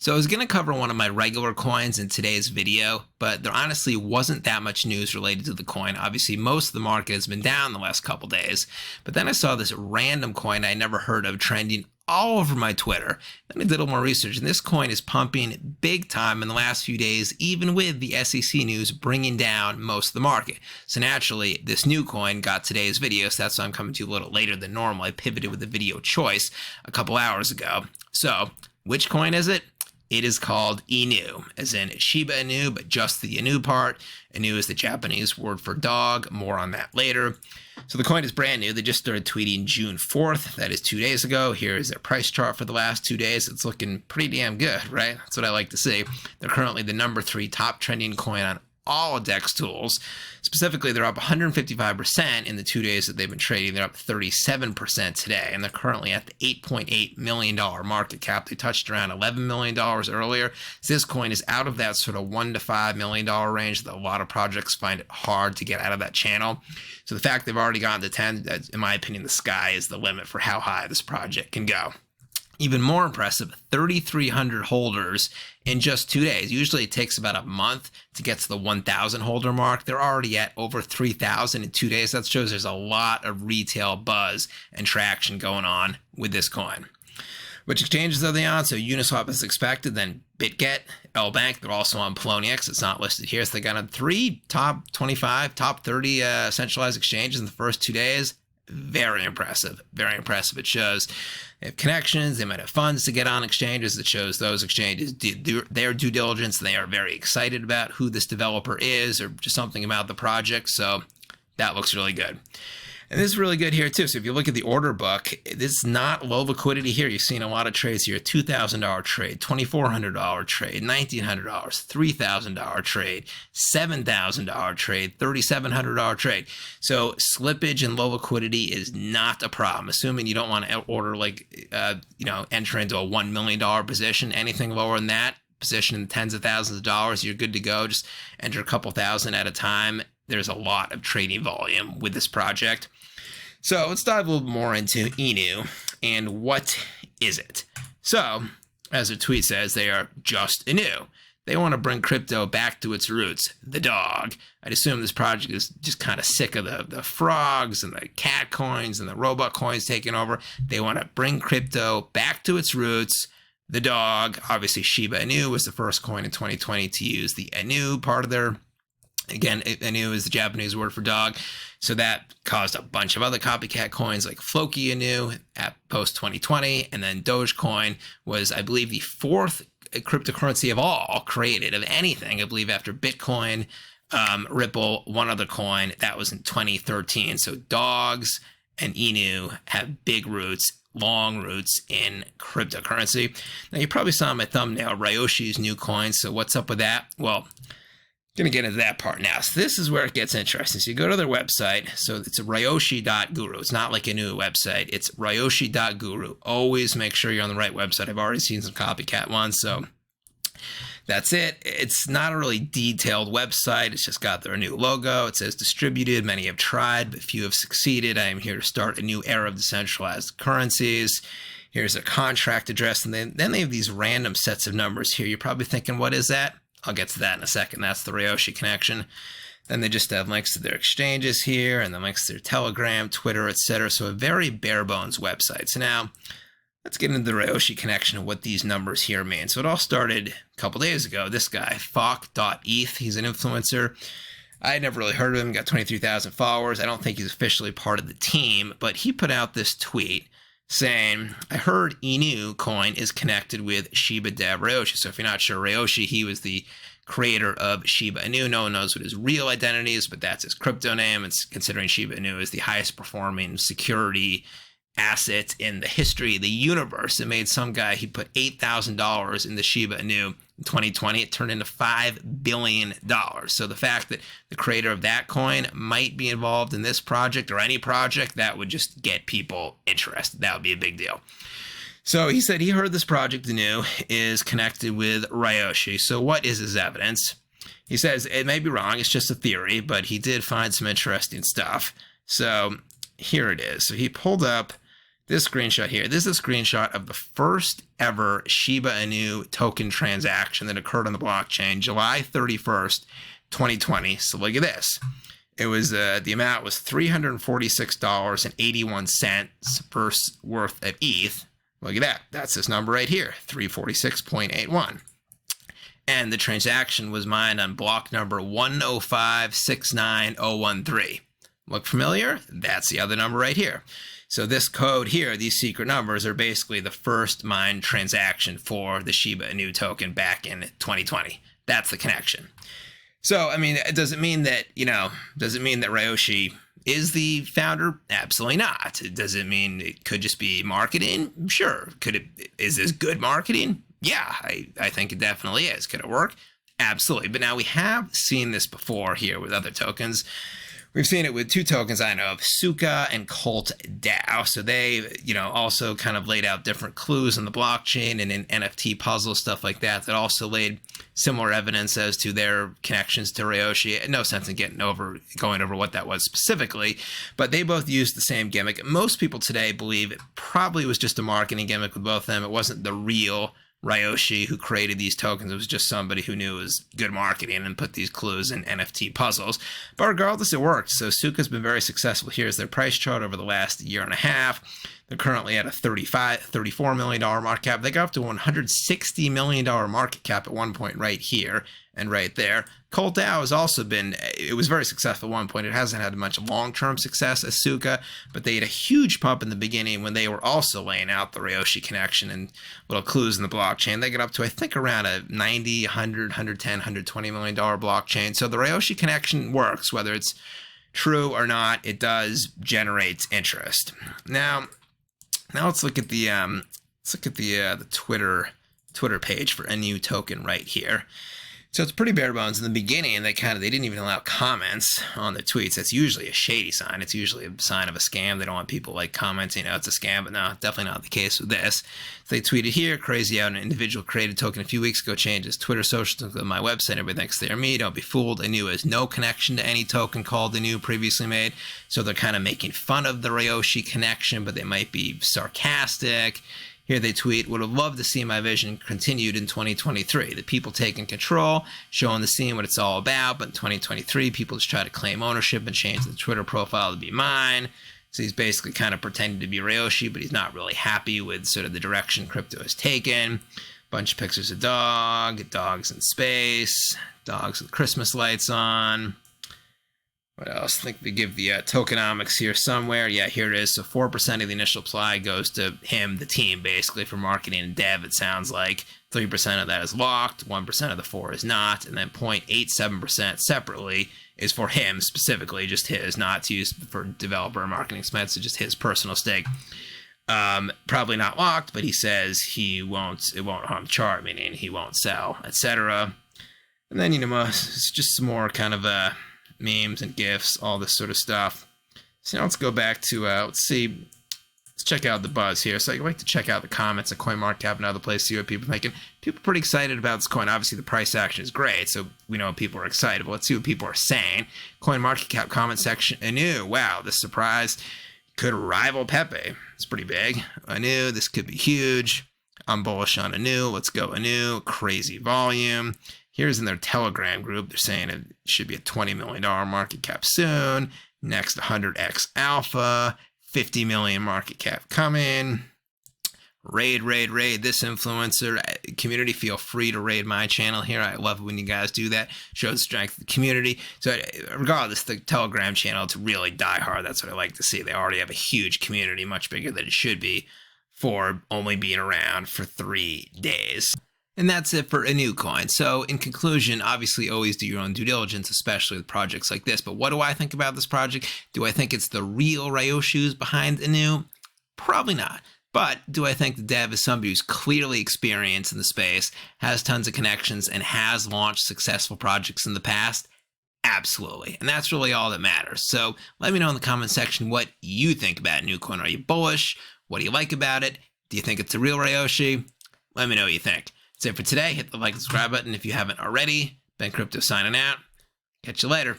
So I was going to cover one of my regular coins in today's video, but there honestly wasn't that much news related to the coin. Obviously, most of the market has been down the last couple days, but then I saw this random coin I never heard of trending all over my Twitter. Then I did a little more research, and this coin is pumping big time in the last few days, even with the SEC news bringing down most of the market. So naturally, this new coin got today's video, so that's why I'm coming to you a little later than normal. I pivoted with the video choice a couple hours ago. So, which coin is it? It is called INU, as in Shiba Inu, but just the Inu part. Inu is the Japanese word for dog. More on that later. So the coin is brand new. They just started tweeting June 4th. That is 2 days ago. Here is their price chart for the last 2 days. It's looking pretty damn good, right? That's what I like to see. They're currently the number 3 top trending coin on all DEX tools. Specifically, they're up 155% in the 2 days that they've been trading. They're up 37% today, and they're currently at the $8.8 million market cap. They touched around $11 million earlier. So this coin is out of that sort of $1 to $5 million range that a lot of projects find it hard to get out of that channel. So the fact they've already gotten to 10, in my opinion, the sky is the limit for how high this project can go. Even more impressive, 3,300 holders in just 2 days. Usually it takes about a month to get to the 1,000 holder mark. They're already at over 3,000 in 2 days. That shows there's a lot of retail buzz and traction going on with this coin. Which exchanges are they on? So Uniswap as expected, then BitGet, LBank, they're also on Poloniex. It's not listed here. So they got on 3 top 25, top 30 centralized exchanges in the first 2 days. Very impressive. Very impressive. It shows they have connections. They might have funds to get on exchanges. It shows those exchanges do their due diligence. They are very excited about who this developer is or just something about the project. So that looks really good. And this is really good here too. So if you look at the order book, this is not low liquidity here. You're seeing a lot of trades here. $2,000 trade, $2,400 trade, $1,900, $3,000 trade, $7,000 trade, $3,700 trade. So slippage and low liquidity is not a problem. Assuming you don't want to order enter into a $1 million position, anything lower than that, position in tens of thousands of dollars, you're good to go. Just enter a couple thousand at a time. There's a lot of trading volume with this project. So let's dive a little more into INU and what is it? So, as the tweet says, they are just INU. They want to bring crypto back to its roots, the dog. I'd assume this project is just kind of sick of the frogs and the cat coins and the robot coins taking over. They want to bring crypto back to its roots, the dog. Obviously, Shiba Inu was the first coin in 2020 to use the Inu part of their. Again, Inu is the Japanese word for dog. So that caused a bunch of other copycat coins like Floki Inu at post-2020. And then Dogecoin was, I believe, the 4th cryptocurrency of all created of anything. I believe after Bitcoin, Ripple, one other coin. That was in 2013. So dogs and Inu have big roots, long roots in cryptocurrency. Now, you probably saw in my thumbnail Ryoshi's new coin. So what's up with that? Well, going to get into that part now. So this is where it gets interesting. So you go to their website. So it's ryoshi.guru. It's not like a new website. It's ryoshi.guru. Always make sure you're on the right website. I've already seen some copycat ones. So that's it. It's not a really detailed website. It's just got their new logo. It says distributed. Many have tried, but few have succeeded. I am here to start a new era of decentralized currencies. Here's a contract address. And then they have these random sets of numbers here. You're probably thinking, what is that? I'll get to that in a second. That's the Ryoshi connection. Then they just have links to their exchanges here and then links to their Telegram, Twitter, etc. So a very bare bones website. So now let's get into the Ryoshi connection and what these numbers here mean. So it all started a couple days ago. This guy, Falk.eth, he's an influencer. I had never really heard of him, got 23,000 followers. I don't think he's officially part of the team, but he put out this tweet saying, I heard INU coin is connected with Shiba Dev Ryoshi. So if you're not sure, Ryoshi, he was the creator of Shiba Inu. No one knows what his real identity is, but that's his crypto name. It's considering Shiba Inu is the highest performing security asset in the history of the universe. It made some guy, he put $8,000 in the Shiba Inu in 2020. It turned into $5 billion. So the fact that the creator of that coin might be involved in this project or any project, that would just get people interested. That would be a big deal. So he said he heard this project INU is connected with Ryoshi. So what is his evidence? He says it may be wrong. It's just a theory, but he did find some interesting stuff. So here it is. So he pulled up this screenshot here. This is a screenshot of the first ever Shiba Inu token transaction that occurred on the blockchain, July 31st, 2020. So look at this. It was the amount was $346.81 worth of ETH. Look at that. That's this number right here, 346.81. And the transaction was mined on block number 105,69013. Look familiar? That's the other number right here. So this code here, these secret numbers, are basically the first mined transaction for the Shiba Inu token back in 2020. That's the connection. So, I mean, does it mean that, does it mean that Ryoshi is the founder? Absolutely not. Does it mean it could just be marketing? Sure. Is this good marketing? Yeah, I think it definitely is. Could it work? Absolutely. But now we have seen this before here with other tokens. We've seen it with two tokens I know of, Suka and Cult DAO. So they, also kind of laid out different clues in the blockchain and in NFT puzzles, stuff like that, that also laid similar evidence as to their connections to Ryoshi. No sense in going over what that was specifically, but they both used the same gimmick. Most people today believe it probably was just a marketing gimmick with both of them. It wasn't the real Ryoshi who created these tokens. It was just somebody who knew it was good marketing and put these clues in NFT puzzles. But regardless, it worked. So Suka's been very successful. Here's their price chart over the last year and a half. They're currently at a $34 million market cap. They got up to $160 million market cap at one point right here and right there. Cult DAO has also been, it was very successful at one point. It hasn't had much long-term success as Suka, but they had a huge pump in the beginning when they were also laying out the Ryoshi connection and little clues in the blockchain. They got up to, I think, around a 90, 100, 110, $120 million blockchain. So the Ryoshi connection works, whether it's true or not. It does generate interest. Now let's look at the Twitter page for INU token right here. So it's pretty bare bones. In the beginning, they didn't even allow comments on the tweets. That's usually a shady sign. It's usually a sign of a scam. They don't want people commenting, it's a scam, but no, definitely not the case with this. So they tweeted here, crazy out, an individual created a token a few weeks ago, changed his Twitter social to my website. Everybody thinks they're me. Don't be fooled. INU has no connection to any token called INU previously made. So they're kind of making fun of the Ryoshi connection, but they might be sarcastic. Here they tweet, would have loved to see my vision continued in 2023. The people taking control, showing the scene what it's all about. But in 2023, people just try to claim ownership and change the Twitter profile to be mine. So he's basically kind of pretending to be Ryoshi, but he's not really happy with sort of the direction crypto has taken. Bunch of pictures of dogs in space, dogs with Christmas lights on. What else? I think they give the tokenomics here somewhere. Yeah, here it is. So 4% of the initial supply goes to him, the team, basically, for marketing and dev, it sounds like. 3% of that is locked, 1% of the 4 is not, and then 0.87% separately is for him specifically, just his, not to use for developer marketing expenses, just his personal stake. Probably not locked, but he says it won't harm the chart, meaning he won't sell, etc. And then, it's just some more kind of memes and GIFs, all this sort of stuff. So now let's go back to, let's check out the buzz here. So I like to check out the comments at CoinMarketCap and other places, see what people are thinking. People are pretty excited about this coin. Obviously, the price action is great, so we know people are excited. But let's see what people are saying. CoinMarketCap comment section, INU, wow, this surprise could rival Pepe. It's pretty big. INU, this could be huge. I'm bullish on INU. Let's go INU. Crazy volume. Here's in their Telegram group. They're saying it should be a $20 million market cap soon. Next, 100x alpha. 50 million market cap coming. Raid this influencer. Community, feel free to raid my channel here. I love it when you guys do that. Shows the strength of the community. So regardless, the Telegram channel, it's really die hard. That's what I like to see. They already have a huge community, much bigger than it should be, for only being around for 3 days. And that's it for INU coin. So in conclusion, obviously always do your own due diligence, especially with projects like this. But what do I think about this project? Do I think it's the real Ryoshis behind INU? Probably not. But do I think the dev is somebody who's clearly experienced in the space, has tons of connections, and has launched successful projects in the past? Absolutely. And that's really all that matters. So let me know in the comment section what you think about INU coin. Are you bullish? What do you like about it? Do you think it's a real Ryoshi? Let me know what you think. That's it for today. Hit the like and subscribe button if you haven't already. Ben Crypto signing out. Catch you later.